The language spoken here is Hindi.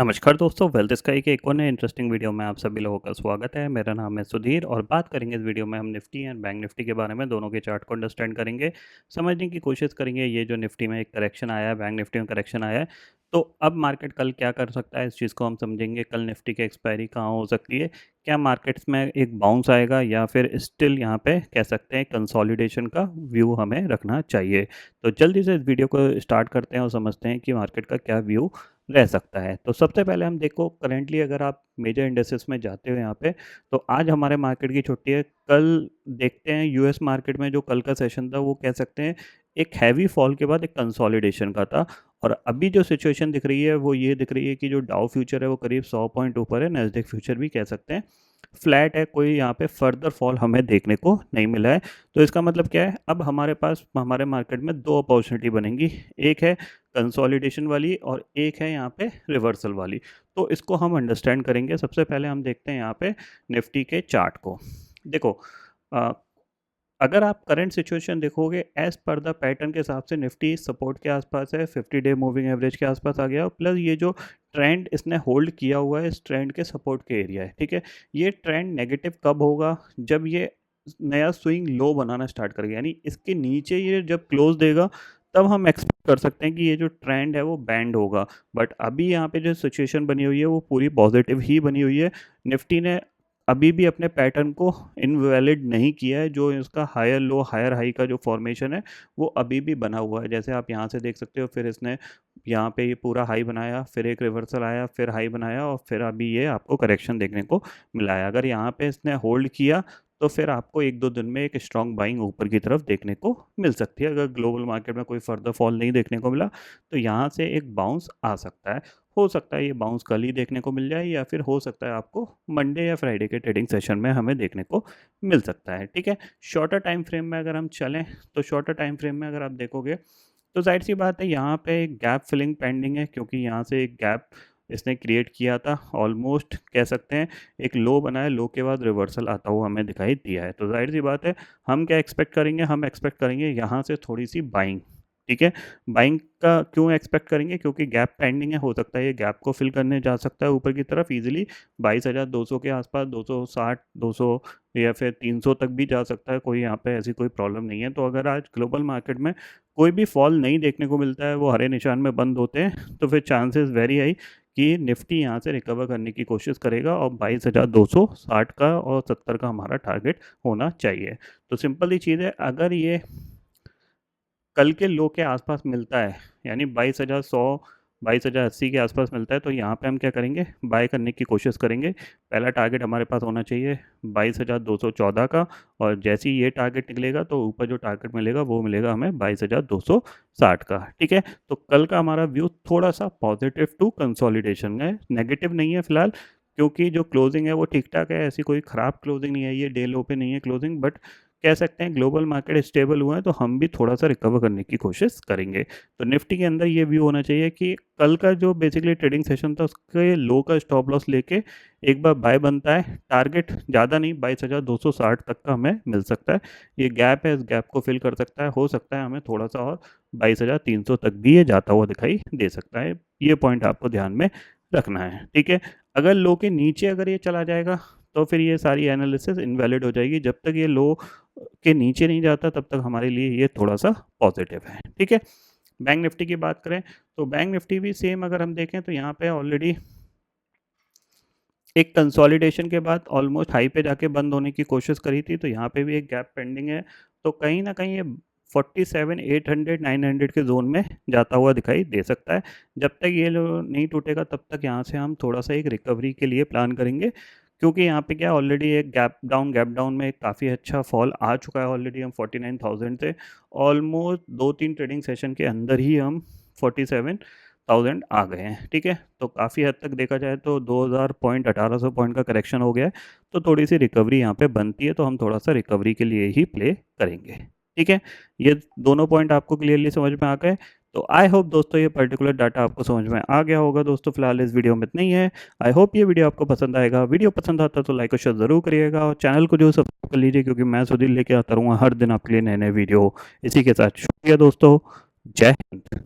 नमस्कार दोस्तों, वेल्थ स्काई के एक और नए इंटरेस्टिंग वीडियो में आप सभी लोगों का स्वागत है। मेरा नाम है सुधीर और बात करेंगे इस वीडियो में हम निफ्टी एंड बैंक निफ्टी के बारे में, दोनों के चार्ट को अंडरस्टैंड करेंगे, समझने की कोशिश करेंगे। ये जो निफ्टी में एक करेक्शन आया है, बैंक निफ्टी में करेक्शन आया है, तो अब मार्केट कल क्या कर सकता है, इस चीज़ को हम समझेंगे। कल निफ्टी की एक्सपायरी कहाँ हो सकती है, क्या मार्केट्स में एक बाउंस आएगा या फिर स्टिल यहाँ पे कह सकते हैं कंसोलिडेशन का व्यू हमें रखना चाहिए। तो जल्दी से इस वीडियो को स्टार्ट करते हैं और समझते हैं कि मार्केट का क्या व्यू रह सकता है। तो सबसे पहले हम देखो, करेंटली अगर आप मेजर इंडेक्सेस में जाते हो यहाँ पे, तो आज हमारे मार्केट की छुट्टी है। कल देखते हैं यूएस मार्केट में जो कल का सेशन था वो कह सकते हैं एक हैवी फॉल के बाद एक कंसोलिडेशन का था। और अभी जो सिचुएशन दिख रही है वो ये दिख रही है कि जो डाउ फ्यूचर है वो करीब 100 पॉइंट ऊपर है, नैस्डैक फ्यूचर भी कह सकते हैं फ्लैट है, कोई यहाँ पे फर्दर फॉल हमें देखने को नहीं मिला है। तो इसका मतलब क्या है, अब हमारे पास हमारे मार्केट में दो अपॉर्चुनिटी बनेंगी, एक है कंसोलिडेशन वाली और एक है यहाँ पे रिवर्सल वाली। तो इसको हम अंडरस्टैंड करेंगे। सबसे पहले हम देखते हैं यहाँ पे निफ्टी के चार्ट को। देखो, अ, अगर आप करंट सिचुएशन देखोगे एज पर द पैटर्न के हिसाब से निफ्टी सपोर्ट के आसपास है, 50 डे मूविंग एवरेज के आसपास आ गया, प्लस ये जो ट्रेंड इसने होल्ड किया हुआ है इस ट्रेंड के सपोर्ट के एरिया है। ठीक है, ये ट्रेंड नेगेटिव कब होगा, जब ये नया स्विंग लो बनाना स्टार्ट करेगा, यानी इसके नीचे ये जब क्लोज देगा तब हम एक्सपेक्ट कर सकते हैं कि ये जो ट्रेंड है वो बैंड होगा। बट अभी यहाँ पे जो सिचुएशन बनी हुई है वो पूरी पॉजिटिव ही बनी हुई है। निफ्टी ने अभी भी अपने पैटर्न को इनवैलिड नहीं किया है। जो इसका हायर लो हायर हाई का जो फॉर्मेशन है वो अभी भी बना हुआ है, जैसे आप यहाँ से देख सकते हो। फिर इसने यहाँ पे ये पूरा हाई बनाया, फिर एक रिवर्सल आया, फिर हाई बनाया और फिर अभी ये आपको करेक्शन देखने को मिला है। अगर यहाँ पे इसने होल्ड किया तो फिर आपको एक दो दिन में एक स्ट्रॉन्ग बाइंग ऊपर की तरफ देखने को मिल सकती है। अगर ग्लोबल मार्केट में कोई फर्दर फॉल नहीं देखने को मिला तो यहाँ से एक बाउंस आ सकता है। हो सकता है ये बाउंस कल ही देखने को मिल जाए या फिर हो सकता है आपको मंडे या फ्राइडे के ट्रेडिंग सेशन में हमें देखने को मिल सकता है। ठीक है, शॉर्टर टाइम फ्रेम में अगर हम चलें तो शॉर्टर टाइम फ्रेम में अगर आप देखोगे तो जाहिर सी बात है यहाँ पे एक गैप फिलिंग पेंडिंग है, क्योंकि यहाँ से एक गैप इसने क्रिएट किया था। ऑलमोस्ट कह सकते हैं एक लो बना है, लो के बाद रिवर्सल आता हुआ हमें दिखाई दिया है। तो जाहिर सी बात है हम क्या एक्सपेक्ट करेंगे, हम एक्सपेक्ट करेंगे यहाँ से थोड़ी सी बाइंग। ठीक है, बाइंग का क्यों एक्सपेक्ट करेंगे, क्योंकि गैप पेंडिंग है, हो सकता है ये गैप को फिल करने जा सकता है ऊपर की तरफ इजीली 22,200 के आसपास, 260 200 या फिर 300 तक भी जा सकता है। कोई यहाँ पे ऐसी कोई प्रॉब्लम नहीं है। तो अगर आज ग्लोबल मार्केट में कोई भी फॉल नहीं देखने को मिलता है, वो हरे निशान में बंद होते हैं, तो फिर चांसेस वेरी हाई कि निफ्टी यहाँ से रिकवर करने की कोशिश करेगा और 22,260 का और 70 का हमारा टारगेट होना चाहिए। तो सिंपल ही चीज़ है, अगर ये कल के लो के आसपास मिलता है, यानी 22,100 22,080 के आसपास मिलता है, तो यहाँ पे हम क्या करेंगे, बाय करने की कोशिश करेंगे। पहला टारगेट हमारे पास होना चाहिए 22,214 का, और जैसे ही ये टारगेट निकलेगा तो ऊपर जो टारगेट मिलेगा वो मिलेगा हमें 22,260 का। ठीक है, तो कल का हमारा व्यू थोड़ा सा पॉजिटिव टू कंसोलिडेशन है, नेगेटिव नहीं है फिलहाल, क्योंकि जो क्लोजिंग है वो ठीक ठाक है, ऐसी कोई ख़राब क्लोजिंग नहीं है, ये डे लो पे नहीं है क्लोजिंग। बट कह सकते हैं ग्लोबल मार्केट स्टेबल हुआ है तो हम भी थोड़ा सा रिकवर करने की कोशिश करेंगे। तो निफ्टी के अंदर ये व्यू होना चाहिए कि कल का जो बेसिकली ट्रेडिंग सेशन था उसके लो का स्टॉप लॉस लेके एक बार बाय बनता है। टारगेट ज़्यादा नहीं, 22,260 तक का हमें मिल सकता है। ये गैप है, इस गैप को फिल कर सकता है। हो सकता है हमें थोड़ा सा और 22,300 तक भी ये जाता हुआ दिखाई दे सकता है। ये पॉइंट आपको ध्यान में रखना है। ठीक है, अगर लो के नीचे अगर ये चला जाएगा तो फिर ये सारी एनालिसिस इनवैलिड हो जाएगी। जब तक ये लो के नीचे नहीं जाता तब तक हमारे लिए ये थोड़ा सा पॉजिटिव है। ठीक है, बैंक निफ्टी की बात करें तो बैंक निफ्टी भी सेम अगर हम देखें तो यहाँ पे ऑलरेडी एक कंसोलिडेशन के बाद ऑलमोस्ट हाई पे जाके बंद होने की कोशिश करी थी, तो यहाँ पे भी एक गैप पेंडिंग है। तो कहीं ना कहीं ये 47 800 900 के जोन में जाता हुआ दिखाई दे सकता है। जब तक ये नहीं टूटेगा तब तक यहाँ से हम थोड़ा सा एक रिकवरी के लिए प्लान करेंगे, क्योंकि यहाँ पे क्या ऑलरेडी एक गैप डाउन में काफ़ी अच्छा फॉल आ चुका है। ऑलरेडी हम 49,000 से ऑलमोस्ट 2-3 ट्रेडिंग सेशन के अंदर ही हम 47,000 आ गए हैं। ठीक है, तो काफ़ी हद तक देखा जाए तो 2,000 पॉइंट 1,800 पॉइंट का करेक्शन हो गया है। तो थोड़ी सी रिकवरी यहाँ पे बनती है, तो हम थोड़ा सा रिकवरी के लिए ही प्ले करेंगे। ठीक है, ये दोनों पॉइंट आपको क्लियरली समझ में आ गए। तो आई होप दोस्तों ये पर्टिकुलर डाटा आपको समझ में आ गया होगा। दोस्तों फिलहाल इस वीडियो में इतना ही है। आई होप ये वीडियो आपको पसंद आएगा। वीडियो पसंद आता तो लाइक और शेयर ज़रूर करिएगा और चैनल को जो सब्सक्राइब कर लीजिए, क्योंकि मैं सुधीर लेके आता रहूँगा हर दिन आपके लिए नए नए वीडियो। इसी के साथ शुक्रिया दोस्तों, जय हिंद।